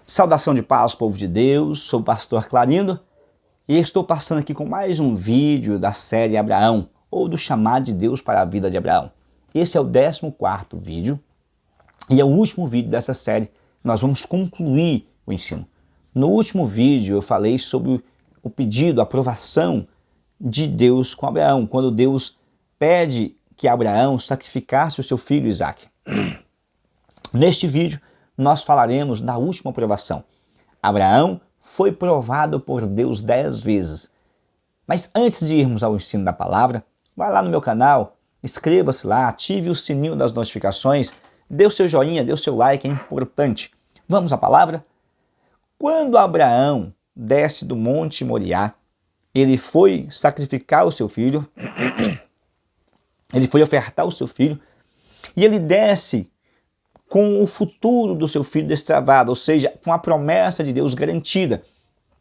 Saudação de paz, povo de Deus, sou o pastor Clarindo e estou passando aqui com mais um vídeo da série Abraão, ou do chamado de Deus para a vida de Abraão. Esse é o 14º vídeo e é o último vídeo dessa série. Nós vamos concluir o ensino. No último vídeo eu falei sobre o pedido, a aprovação de Deus com Abraão, quando Deus pede que Abraão sacrificasse o seu filho Isaque. Neste vídeo, nós falaremos da última aprovação. Abraão foi provado por Deus 10 vezes. Mas antes de irmos ao ensino da palavra, vá lá no meu canal, inscreva-se lá, ative o sininho das notificações, dê o seu joinha, dê o seu like, é importante. Vamos à palavra? Quando Abraão desce do Monte Moriá, ele foi sacrificar o seu filho, ele foi ofertar o seu filho, e ele desce com o futuro do seu filho destravado, ou seja, com a promessa de Deus garantida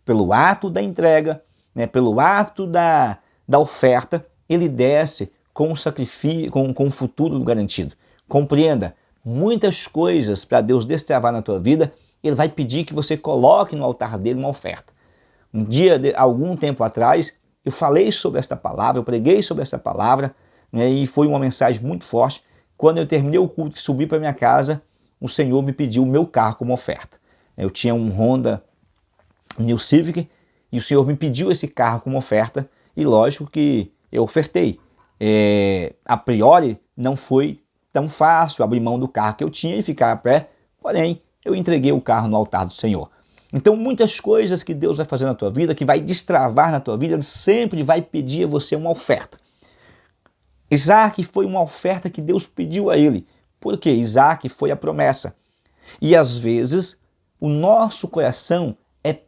pelo ato da entrega, pelo ato da oferta, ele desce com o sacrifício, com o futuro garantido. Compreenda, muitas coisas para Deus destravar na tua vida, ele vai pedir que você coloque no altar dele uma oferta. Um dia, algum tempo atrás, eu falei sobre esta palavra, eu preguei sobre esta palavra, e foi uma mensagem muito forte. Quando eu terminei o culto e subi para minha casa, o Senhor me pediu o meu carro como oferta. Eu tinha um Honda New Civic e o Senhor me pediu esse carro como oferta e lógico que eu ofertei. A priori não foi tão fácil abrir mão do carro que eu tinha e ficar a pé, porém eu entreguei o carro no altar do Senhor. Então muitas coisas que Deus vai fazer na tua vida, que vai destravar na tua vida, Ele sempre vai pedir a você uma oferta. Isaac foi uma oferta que Deus pediu a ele, porque Isaac foi a promessa. E às vezes o nosso coração é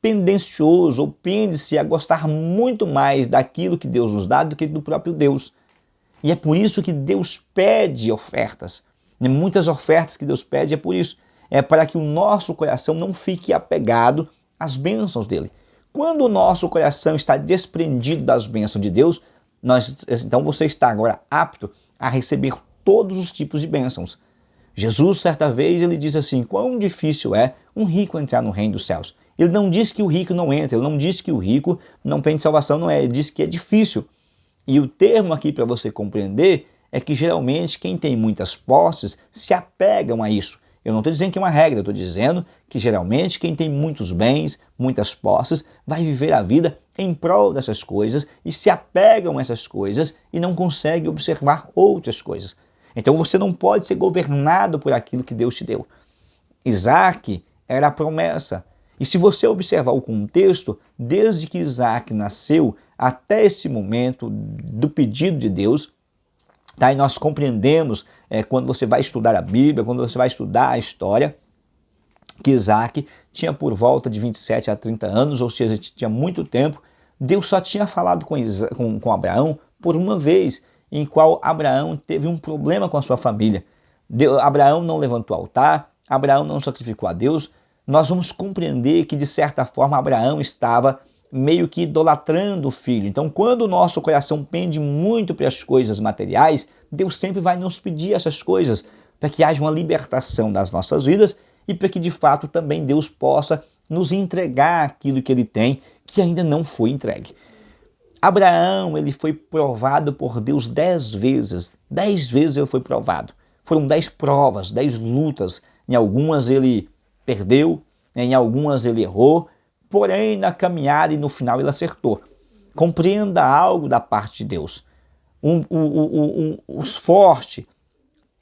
pendencioso ou pende-se a gostar muito mais daquilo que Deus nos dá do que do próprio Deus. E é por isso que Deus pede ofertas. Muitas ofertas que Deus pede é por isso. É para que o nosso coração não fique apegado às bênçãos dele. Quando o nosso coração está desprendido das bênçãos de Deus, então você está agora apto a receber todos os tipos de bênçãos. Jesus, certa vez, ele diz assim, quão difícil é um rico entrar no reino dos céus. Ele não diz que o rico não entra, ele não diz que o rico não tem salvação, não é, ele diz que é difícil. E o termo aqui para você compreender é que geralmente quem tem muitas posses se apegam a isso. Eu não estou dizendo que é uma regra, eu estou dizendo que geralmente quem tem muitos bens, muitas posses, vai viver a vida em prol dessas coisas e se apegam a essas coisas e não consegue observar outras coisas. Então você não pode ser governado por aquilo que Deus te deu. Isaac era a promessa. E se você observar o contexto, desde que Isaac nasceu até esse momento do pedido de Deus, e nós compreendemos, quando você vai estudar a Bíblia, quando você vai estudar a história, que Isaac tinha por volta de 27 a 30 anos, ou seja, tinha muito tempo. Deus só tinha falado com Abraão por uma vez, em qual Abraão teve um problema com a sua família. Abraão não levantou altar, Abraão não sacrificou a Deus. Nós vamos compreender que, de certa forma, Abraão estava meio que idolatrando o filho. Então, quando o nosso coração pende muito para as coisas materiais, Deus sempre vai nos pedir essas coisas, para que haja uma libertação das nossas vidas e para que, de fato, também Deus possa nos entregar aquilo que Ele tem, que ainda não foi entregue. Abraão, ele foi provado por Deus 10 vezes. 10 vezes ele foi provado. Foram 10 provas, 10 lutas. Em algumas ele perdeu, em algumas ele errou, porém, na caminhada e no final ele acertou. Compreenda algo da parte de Deus. Os fortes,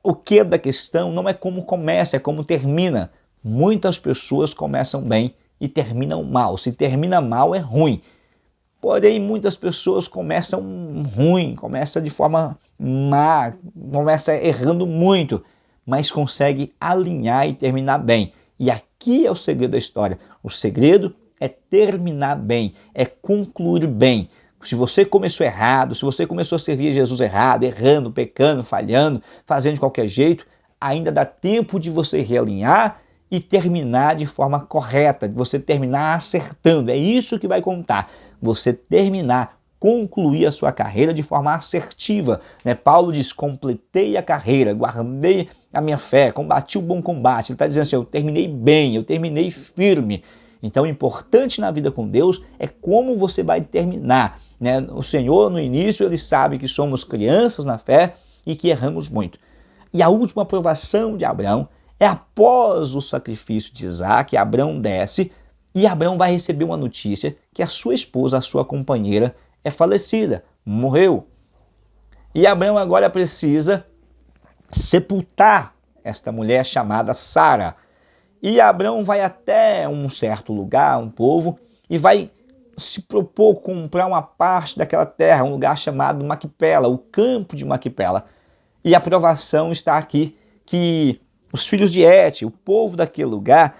o que da questão não é como começa, é como termina. Muitas pessoas começam bem e terminam mal. Se termina mal, é ruim. Porém, muitas pessoas começam ruim, começam de forma má, começam errando muito, mas consegue alinhar e terminar bem. E aqui é o segredo da história. O segredo é terminar bem, é concluir bem. Se você começou errado, se você começou a servir Jesus errado, errando, pecando, falhando, fazendo de qualquer jeito, ainda dá tempo de você realinhar e terminar de forma correta, de você terminar acertando. É isso que vai contar. Você terminar concluir a sua carreira de forma assertiva, né? Paulo diz, completei a carreira, guardei a minha fé, combati o bom combate. Ele está dizendo assim, eu terminei bem, eu terminei firme. Então, o importante na vida com Deus é como você vai terminar, né? O Senhor, no início, ele sabe que somos crianças na fé e que erramos muito. E a última aprovação de Abraão é após o sacrifício de Isaac. Abraão desce e Abraão vai receber uma notícia que a sua esposa, a sua companheira, é falecida, morreu. E Abraão agora precisa sepultar esta mulher chamada Sara. E Abraão vai até um certo lugar, um povo, e vai se propor comprar uma parte daquela terra, um lugar chamado Maquipela, o campo de Maquipela. E a aprovação está aqui, que os filhos de Et, o povo daquele lugar,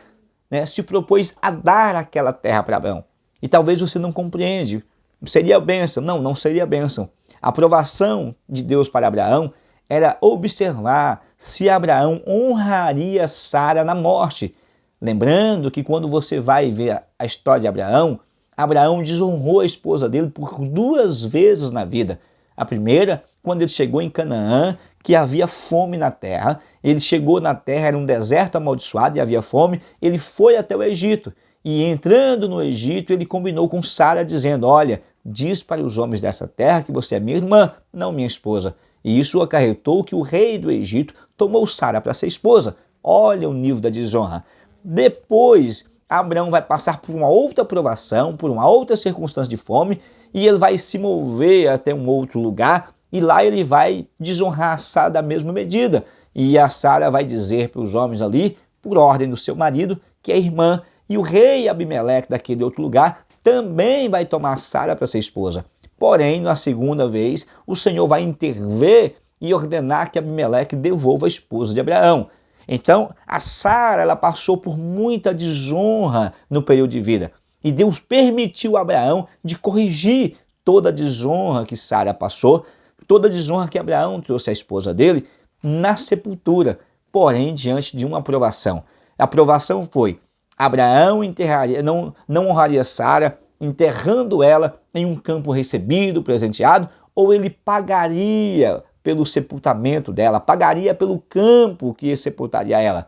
né, se propôs a dar aquela terra para Abraão. E talvez você não compreende, seria bênção? Não, não seria bênção. A aprovação de Deus para Abraão era observar se Abraão honraria Sara na morte. Lembrando que quando você vai ver a história de Abraão, Abraão desonrou a esposa dele por 2 vezes na vida. A primeira, quando ele chegou em Canaã, que havia fome na terra. Ele chegou na terra, era um deserto amaldiçoado e havia fome. Ele foi até o Egito e, entrando no Egito, ele combinou com Sara, dizendo, olha, diz para os homens dessa terra que você é minha irmã, não minha esposa. E isso acarretou que o rei do Egito tomou Sara para ser esposa. Olha o nível da desonra. Depois, Abraão vai passar por uma outra provação, por uma outra circunstância de fome, e ele vai se mover até um outro lugar, e lá ele vai desonrar a Sara da mesma medida. E a Sara vai dizer para os homens ali, por ordem do seu marido, que é irmã, e o rei Abimeleque daquele outro lugar também vai tomar Sara para ser esposa. Porém, na segunda vez, o Senhor vai intervir e ordenar que Abimeleque devolva a esposa de Abraão. Então, a Sara, ela passou por muita desonra no período de vida. E Deus permitiu a Abraão de corrigir toda a desonra que Sara passou, toda a desonra que Abraão trouxe à esposa dele na sepultura, porém diante de uma aprovação. A aprovação foi, Abraão enterraria, não honraria Sara, enterrando ela em um campo recebido, presenteado, ou ele pagaria pelo sepultamento dela, pagaria pelo campo que sepultaria ela.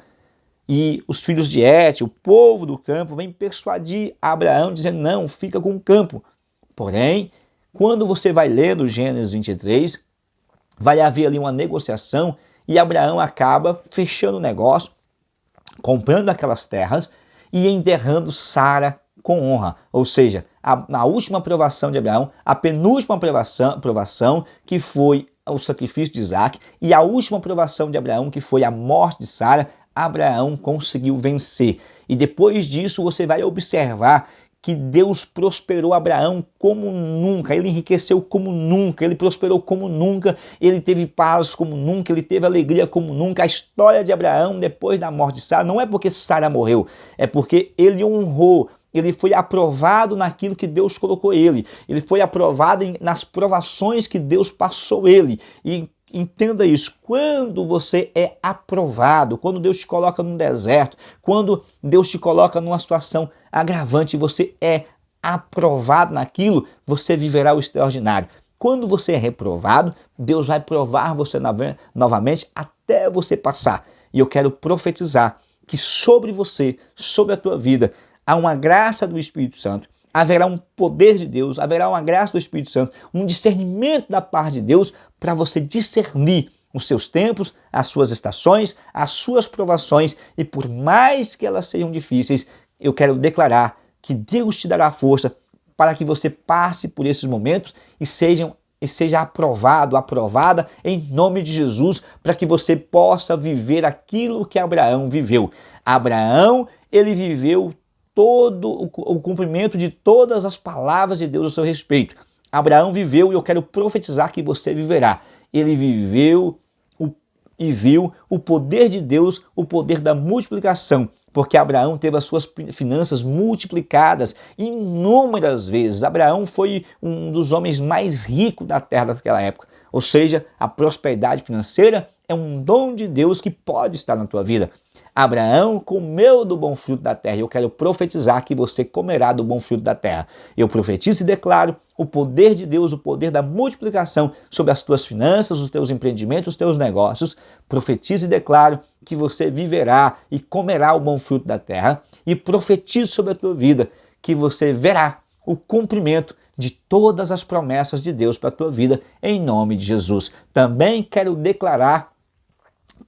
E os filhos de Et, o povo do campo, vem persuadir Abraão, dizendo, não, fica com o campo. Porém, quando você vai ler no Gênesis 23, vai haver ali uma negociação e Abraão acaba fechando o negócio, comprando aquelas terras e enterrando Sara com honra. Ou seja, a última aprovação de Abraão, a penúltima aprovação que foi o sacrifício de Isaac, e a última aprovação de Abraão, que foi a morte de Sara, Abraão conseguiu vencer. E depois disso você vai observar que Deus prosperou Abraão como nunca, ele enriqueceu como nunca, ele prosperou como nunca, ele teve paz como nunca, ele teve alegria como nunca. A história de Abraão depois da morte de Sara não é porque Sara morreu, é porque ele honrou, ele foi aprovado naquilo que Deus colocou ele foi aprovado nas provações que Deus passou ele. E entenda isso, quando você é aprovado, quando Deus te coloca num deserto, quando Deus te coloca numa situação agravante, você é aprovado naquilo, você viverá o extraordinário. Quando você é reprovado, Deus vai provar você novamente até você passar. E eu quero profetizar que sobre você, sobre a tua vida, há uma graça do Espírito Santo, haverá um poder de Deus, haverá uma graça do Espírito Santo, um discernimento da parte de Deus para você discernir os seus tempos, as suas estações, as suas provações, e por mais que elas sejam difíceis, eu quero declarar que Deus te dará força para que você passe por esses momentos e seja aprovado, aprovada em nome de Jesus, para que você possa viver aquilo que Abraão viveu. Abraão, ele viveu todo o cumprimento de todas as palavras de Deus a seu respeito. Abraão viveu e eu quero profetizar que você viverá. Ele viveu e viu o poder de Deus, o poder da multiplicação, porque Abraão teve as suas finanças multiplicadas inúmeras vezes. Abraão foi um dos homens mais ricos da terra daquela época. Ou seja, a prosperidade financeira é um dom de Deus que pode estar na tua vida. Abraão comeu do bom fruto da terra. Eu quero profetizar que você comerá do bom fruto da terra. Eu profetizo e declaro o poder de Deus, o poder da multiplicação sobre as tuas finanças, os teus empreendimentos, os teus negócios. Profetizo e declaro que você viverá e comerá o bom fruto da terra. E profetizo sobre a tua vida que você verá o cumprimento de todas as promessas de Deus para a tua vida, em nome de Jesus. Também quero declarar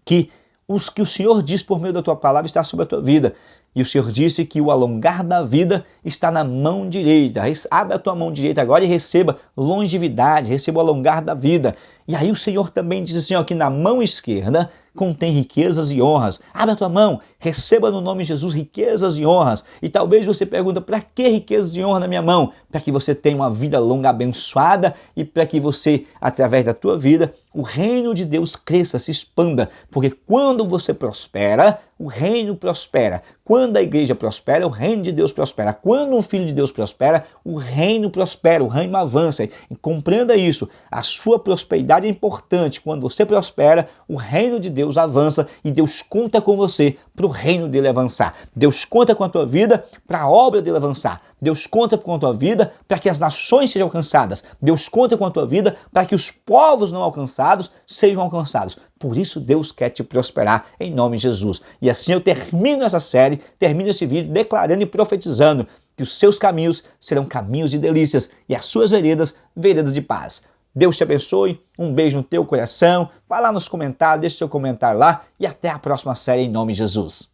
que o Senhor diz por meio da tua palavra está sobre a tua vida. E o Senhor disse que o alongar da vida está na mão direita. Abre a tua mão direita agora e receba longevidade, receba o alongar da vida. E aí o Senhor também diz assim, ó, que na mão esquerda contém riquezas e honras. Abre a tua mão, receba no nome de Jesus riquezas e honras. E talvez você pergunta, para que riquezas e honra na minha mão? Para que você tenha uma vida longa abençoada e para que você, através da tua vida, o reino de Deus cresça, se expanda. Porque quando você prospera, o reino prospera. Quando a igreja prospera, o reino de Deus prospera. Quando um filho de Deus prospera, o reino prospera, o reino avança. E compreenda isso, a sua prosperidade é importante. Quando você prospera, o reino de Deus avança e Deus conta com você para o reino dele avançar. Deus conta com a tua vida para a obra dele avançar. Deus conta com a tua vida para que as nações sejam alcançadas. Deus conta com a tua vida para que os povos não alcançados sejam alcançados. Por isso Deus quer te prosperar em nome de Jesus. E assim eu termino essa série, termino esse vídeo declarando e profetizando que os seus caminhos serão caminhos de delícias e as suas veredas, veredas de paz. Deus te abençoe, um beijo no teu coração, vai lá nos comentários, deixa seu comentário lá e até a próxima série em nome de Jesus.